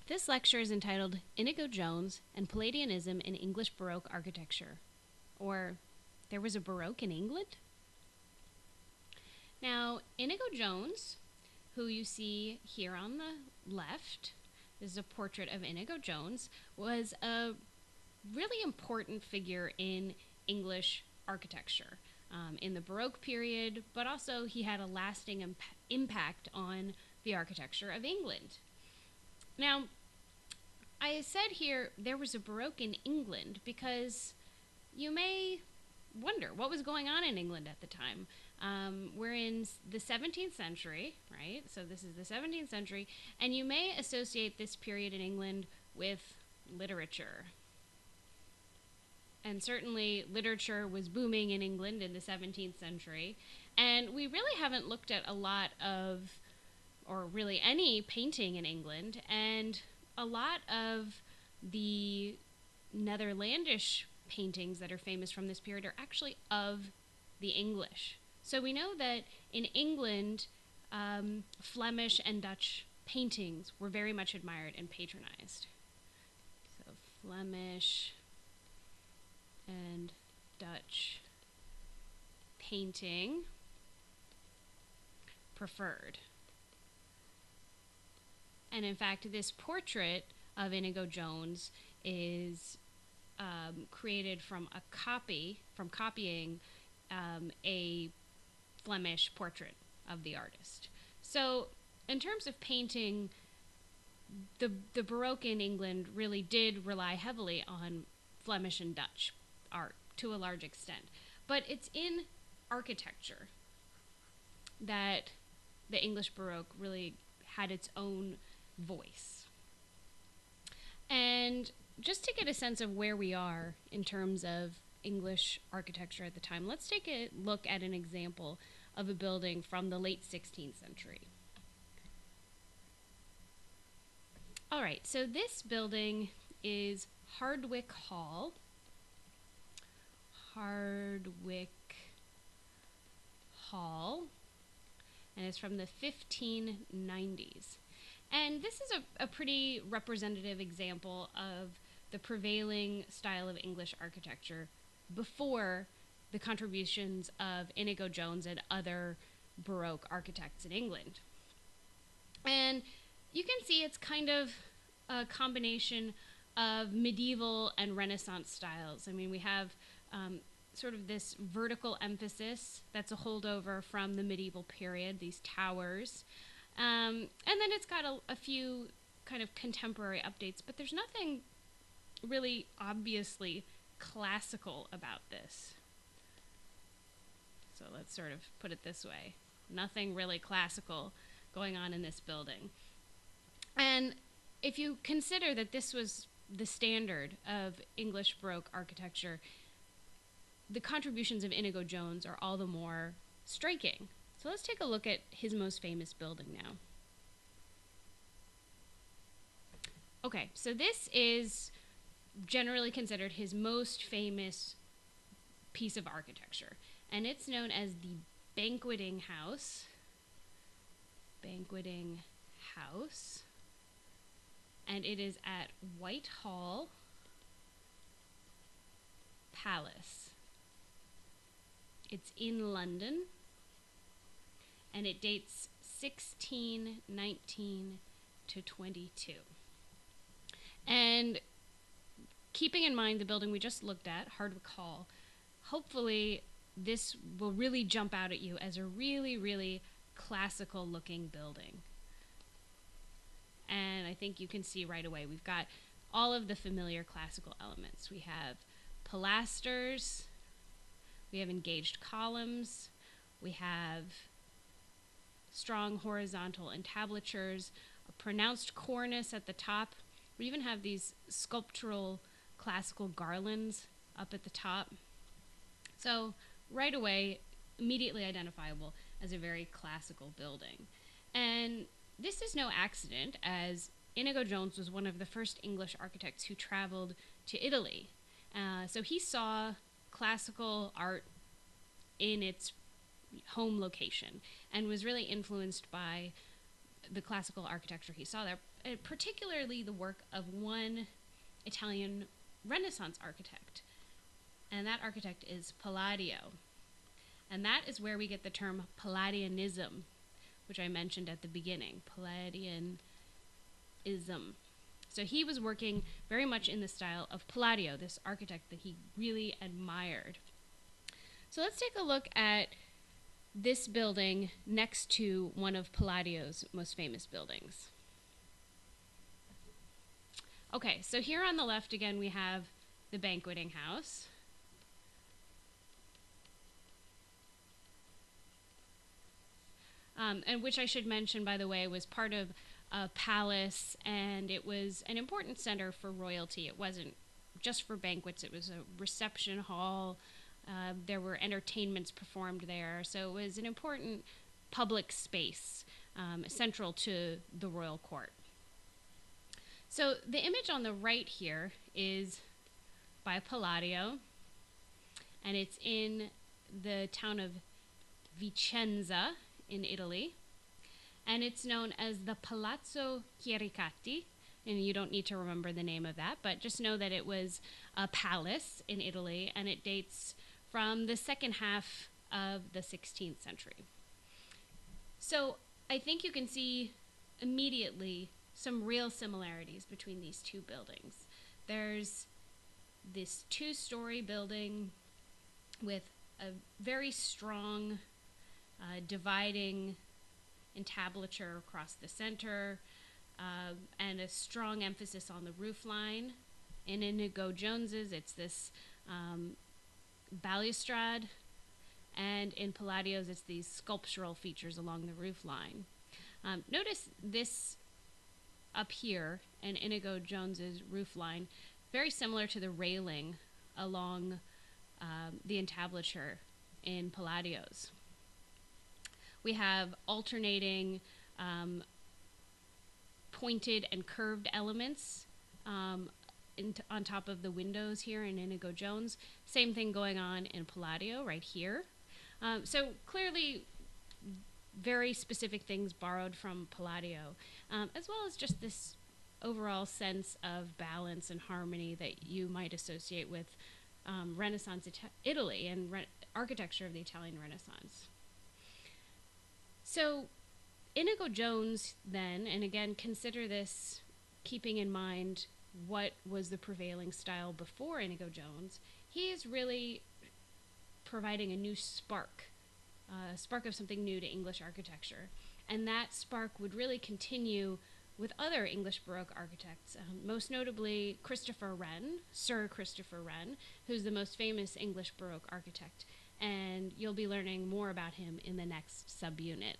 This lecture is entitled Inigo Jones and Palladianism in English Baroque Architecture, or There Was a Baroque in England? Now, Inigo Jones, who you see here on the left, this is a portrait of Inigo Jones, was a really important figure in English architecture in the Baroque period, but also he had a lasting impact on the architecture of England. Now, I said here there was a Baroque in England because you may wonder what was going on in England at the time. We're in the 17th century, right? So this is the 17th century, and you may associate this period in England with literature. And certainly literature was booming in England in the 17th century. And we really haven't looked at a lot of, or really any painting in England, and a lot of the Netherlandish paintings that are famous from this period are actually of the English. So we know that in England, Flemish and Dutch paintings were very much admired and patronized. So Flemish and Dutch painting preferred. And in fact, this portrait of Inigo Jones is created from copying a Flemish portrait of the artist. So in terms of painting, the Baroque in England really did rely heavily on Flemish and Dutch art to a large extent. But it's in architecture that the English Baroque really had its own voice. And just to get a sense of where we are in terms of English architecture at the time, let's take a look at an example of a building from the late 16th century. All right, so this building is Hardwick Hall. Hardwick Hall, and it's from the 1590s. And this is a pretty representative example of the prevailing style of English architecture before the contributions of Inigo Jones and other Baroque architects in England. And you can see it's kind of a combination of medieval and Renaissance styles. I mean, we have sort of this vertical emphasis that's a holdover from the medieval period, these towers. And then it's got a few kind of contemporary updates, but there's nothing really obviously classical about this. So let's sort of put it this way. Nothing really classical going on in this building. And if you consider that this was the standard of English Baroque architecture, the contributions of Inigo Jones are all the more striking. So let's take a look at his most famous building now. Okay, so this is generally considered his most famous piece of architecture, and it's known as the Banqueting House. Banqueting House. And it is at Whitehall Palace. It's in London, and it dates 1619 to 22. And keeping in mind the building we just looked at, Hardwick Hall, hopefully this will really jump out at you as a really, really classical looking building. And I think you can see right away we've got all of the familiar classical elements. We have pilasters, we have engaged columns, we have strong horizontal entablatures, a pronounced cornice at the top. We even have these sculptural classical garlands up at the top. So right away, immediately identifiable as a very classical building. And this is no accident, as Inigo Jones was one of the first English architects who traveled to Italy. So he saw classical art in its home location and was really influenced by the classical architecture he saw there. particularly the work of one Italian Renaissance architect. And that architect is Palladio. And that is where we get the term Palladianism, which I mentioned at the beginning. Palladianism. So he was working very much in the style of Palladio, this architect that he really admired. So let's take a look at this building next to one of Palladio's most famous buildings. Okay, so here on the left again we have the banqueting house. And which I should mention, by the way, was part of a palace, and it was an important center for royalty. It wasn't just for banquets, it was a reception hall. There were entertainments performed there, so it was an important public space central to the royal court. So the image on the right here is by Palladio, and it's in the town of Vicenza in Italy, and it's known as the Palazzo Chiericati, and you don't need to remember the name of that, but just know that it was a palace in Italy, and it dates from the second half of the 16th century. So I think you can see immediately some real similarities between these two buildings. There's this two-story building with a very strong dividing entablature across the center, and a strong emphasis on the roof line. In Inigo Jones's, it's this balustrade, and in Palladio's, it's these sculptural features along the roof line. Notice this up here in Inigo Jones's roof line, very similar to the railing along the entablature in Palladio's. We have alternating pointed and curved elements on top of the windows here in Inigo Jones. Same thing going on in Palladio right here. So clearly very specific things borrowed from Palladio, as well as just this overall sense of balance and harmony that you might associate with Renaissance Italy and architecture of the Italian Renaissance. So Inigo Jones then, and again consider this keeping in mind what was the prevailing style before Inigo Jones, he is really providing a new spark, a spark of something new to English architecture. And that spark would really continue with other English Baroque architects, most notably Christopher Wren, Sir Christopher Wren, who's the most famous English Baroque architect. And you'll be learning more about him in the next subunit.